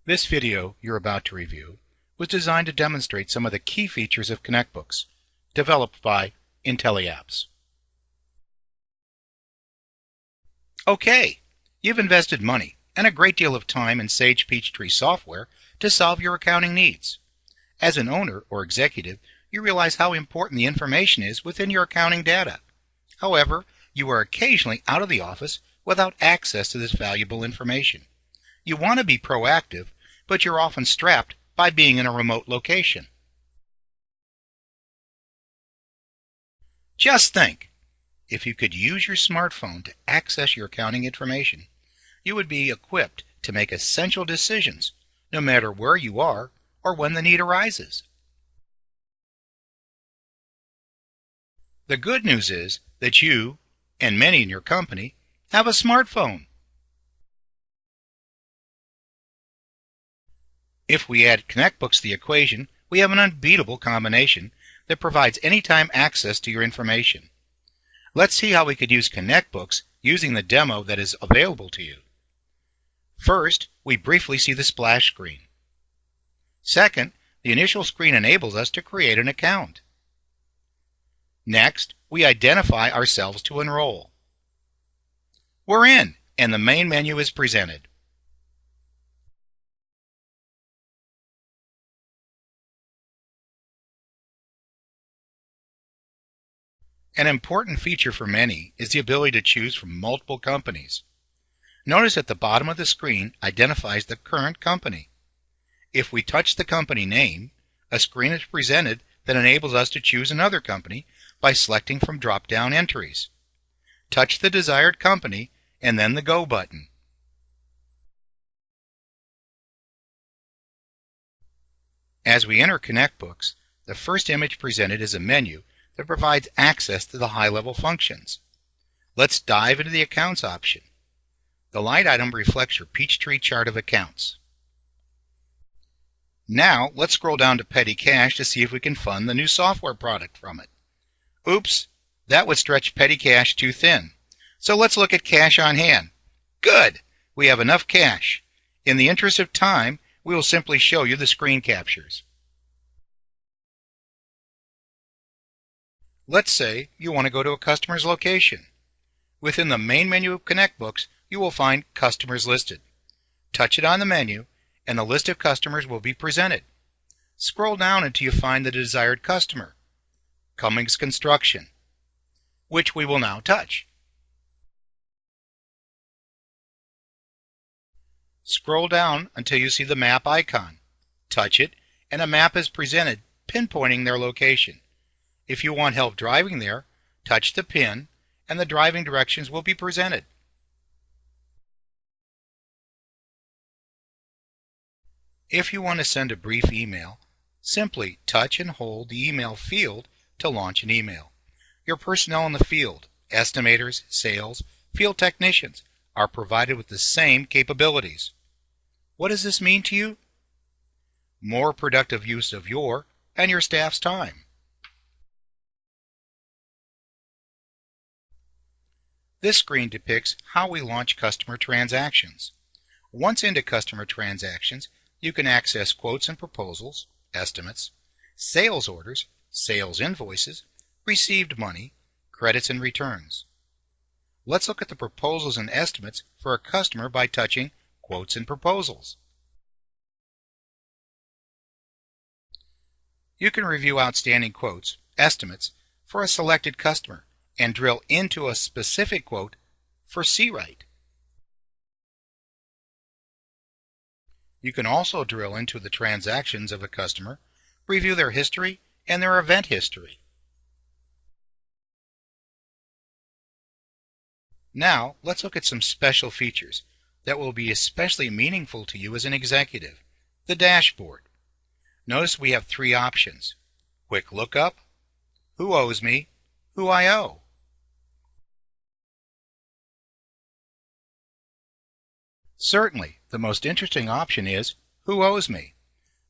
This video you're about to review was designed to demonstrate some of the key features of ConnectBooks, developed by IntelliApps. Okay, you've invested money and a great deal of time in Sage Peachtree software to solve your accounting needs. As an owner or executive, you realize how important the information is within your accounting data. However, you are occasionally out of the office without access to this valuable information. You want to be proactive, but you're often strapped by being in a remote location. Just think, if you could use your smartphone to access your accounting information, you would be equipped to make essential decisions, no matter where you are or when the need arises. The good news is that you, and many in your company, have a smartphone. If we add ConnectBooks to the equation, we have an unbeatable combination that provides anytime access to your information. Let's see how we could use ConnectBooks using the demo that is available to you. First, we briefly see the splash screen. Second, the initial screen enables us to create an account. Next, we identify ourselves to enroll. We're in, and the main menu is presented. An important feature for many is the ability to choose from multiple companies. Notice at the bottom of the screen identifies the current company. If we touch the company name, a screen is presented that enables us to choose another company by selecting from drop-down entries. Touch the desired company and then the Go button. As we enter ConnectBooks, the first image presented is a menu that provides access to the high-level functions. Let's dive into the Accounts option. The light item reflects your Peachtree chart of accounts. Now, let's scroll down to Petty Cash to see if we can fund the new software product from it. Oops, that would stretch Petty Cash too thin. So let's look at cash on hand. Good! We have enough cash. In the interest of time, we will simply show you the screen captures. Let's say you want to go to a customer's location. Within the main menu of ConnectBooks, you will find Customers Listed. Touch it on the menu, and the list of customers will be presented. Scroll down until you find the desired customer, Cummings Construction, which we will now touch. Scroll down until you see the map icon. Touch it, and a map is presented, pinpointing their location. If you want help driving there, touch the pin, and the driving directions will be presented. If you want to send a brief email, simply touch and hold the email field to launch an email. Your personnel in the field, estimators, sales, field technicians, are provided with the same capabilities. What does this mean to you? More productive use of your and your staff's time. This screen depicts how we launch customer transactions. Once into customer transactions, you can access quotes and proposals, estimates, sales orders, sales invoices, received money, credits and returns. Let's look at the proposals and estimates for a customer by touching Quotes and Proposals. You can review outstanding quotes, estimates, for a selected customer and drill into a specific quote for C-Write. You can also drill into the transactions of a customer, review their history and their event history. Now, let's look at some special features that will be especially meaningful to you as an executive. The dashboard. Notice we have three options: Quick Lookup, Who Owes Me, Who I Owe. Certainly, the most interesting option is Who Owes Me.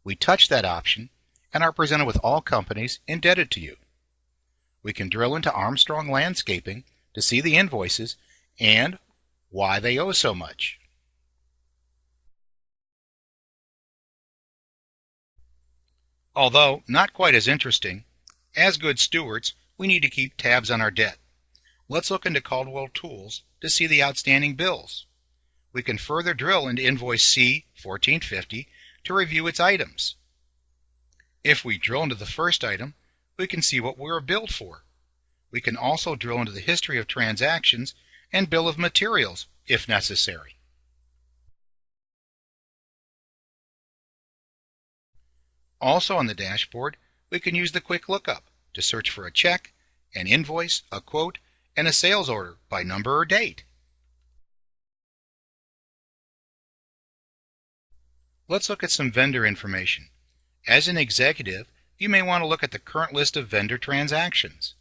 We touch that option and are presented with all companies indebted to you. We can drill into Armstrong Landscaping to see the invoices and why they owe so much. Although not quite as interesting, as good stewards, we need to keep tabs on our debt. Let's look into Caldwell Tools to see the outstanding bills. We can further drill into invoice C-1450 to review its items. If we drill into the first item, we can see what we were billed for. We can also drill into the history of transactions and bill of materials if necessary. Also on the dashboard, we can use the quick lookup to search for a check, an invoice, a quote, and a sales order by number or date. Let's look at some vendor information. As an executive, you may want to look at the current list of vendor transactions.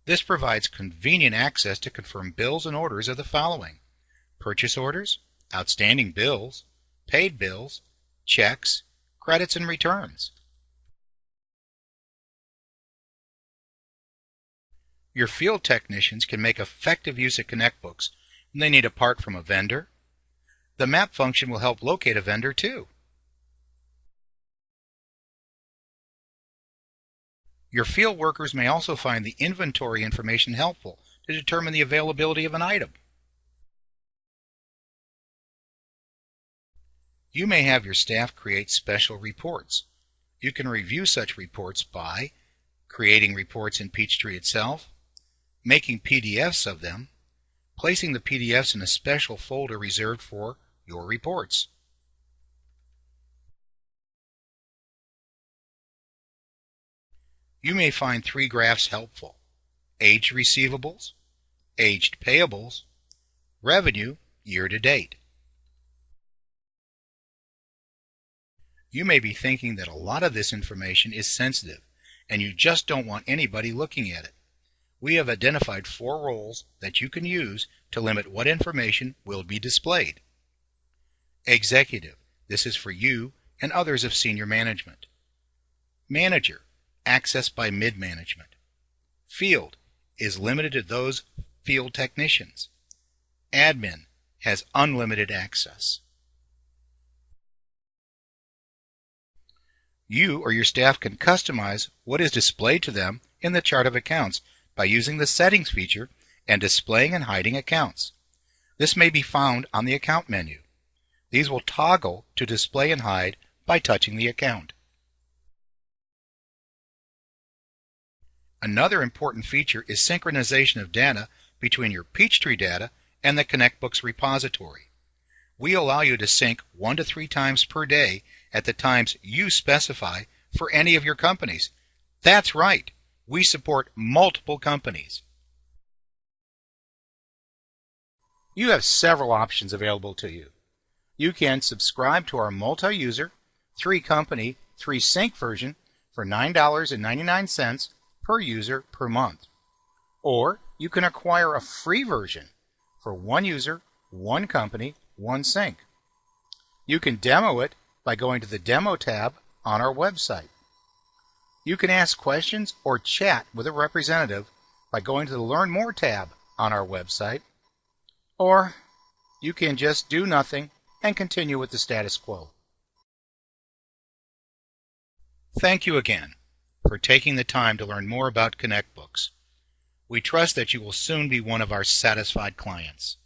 This provides convenient access to confirm bills and orders of the following: purchase orders, outstanding bills, paid bills, checks, credits, and returns. Your field technicians can make effective use of ConnectBooks when they need a part from a vendor. The map function will help locate a vendor too. Your field workers may also find the inventory information helpful to determine the availability of an item. You may have your staff create special reports. You can review such reports by creating reports in Peachtree itself, making PDFs of them, placing the PDFs in a special folder reserved for your reports. You may find three graphs helpful: aged receivables, aged payables, revenue year to date. You may be thinking that a lot of this information is sensitive and you just don't want anybody looking at it. We have identified 4 roles that you can use to limit what information will be displayed. Executive, this is for you and others of senior management. Manager, accessed by mid-management. Field is limited to those field technicians. Admin has unlimited access. You or your staff can customize what is displayed to them in the chart of accounts by using the settings feature and displaying and hiding accounts. This may be found on the account menu. These will toggle to display and hide by touching the account. Another important feature is synchronization of data between your Peachtree data and the ConnectBooks repository. We allow you to sync 1 to 3 times per day at the times you specify for any of your companies. That's right, we support multiple companies. You have several options available to you. You can subscribe to our multi-user, 3-company, 3-sync version for $9.99 per user per month. Or you can acquire a free version for 1 user, 1 company, 1 sync. You can demo it by going to the Demo tab on our website. You can ask questions or chat with a representative by going to the Learn More tab on our website. Or you can just do nothing and continue with the status quo. Thank you again for taking the time to learn more about ConnectBooks. We trust that you will soon be one of our satisfied clients.